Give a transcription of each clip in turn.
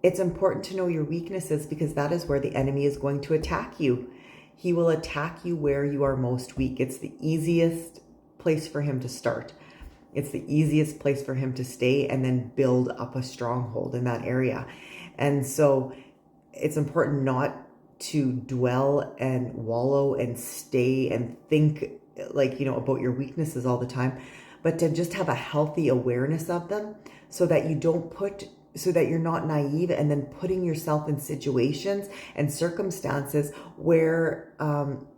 it's important to know your weaknesses because that is where the enemy is going to attack you. He will attack you where you are most weak. It's the easiest place for him to start. It's the easiest place for him to stay and then build up a stronghold in that area. And so it's important not to dwell and wallow and stay and think about your weaknesses all the time, but to just have a healthy awareness of them so that you're not naive and then putting yourself in situations and circumstances where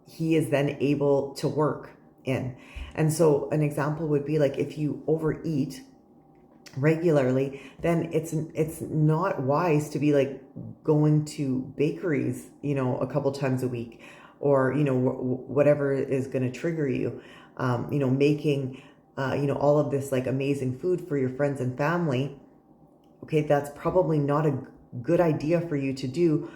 he is then able to work in. And so an example would be like if you overeat regularly, then it's not wise to be like going to bakeries, a couple times a week, or whatever is going to trigger you, making all of this like amazing food for your friends and family. Okay, that's probably not a good idea for you to do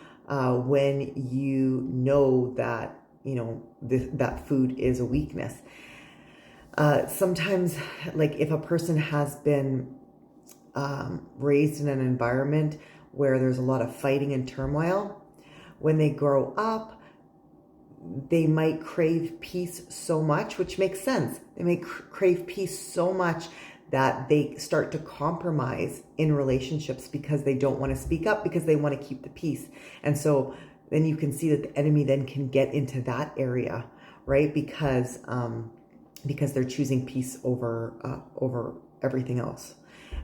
when you know that that food is a weakness. Sometimes, like if a person has been raised in an environment where there's a lot of fighting and turmoil, when they grow up, they might crave peace so much, which makes sense. They may crave peace so much that they start to compromise in relationships because they don't want to speak up, because they want to keep the peace. And so then you can see that the enemy then can get into that area, right? Because they're choosing peace over everything else.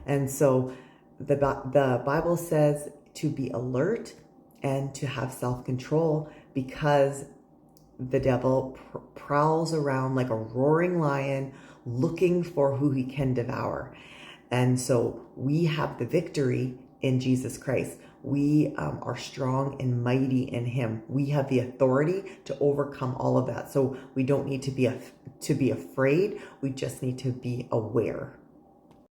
And so the Bible says to be alert and to have self-control, because the devil prowls around like a roaring lion looking for who he can devour. And so we have the victory in Jesus Christ. We are strong and mighty in him. We have the authority to overcome all of that. So we don't need to be afraid. We just need to be aware.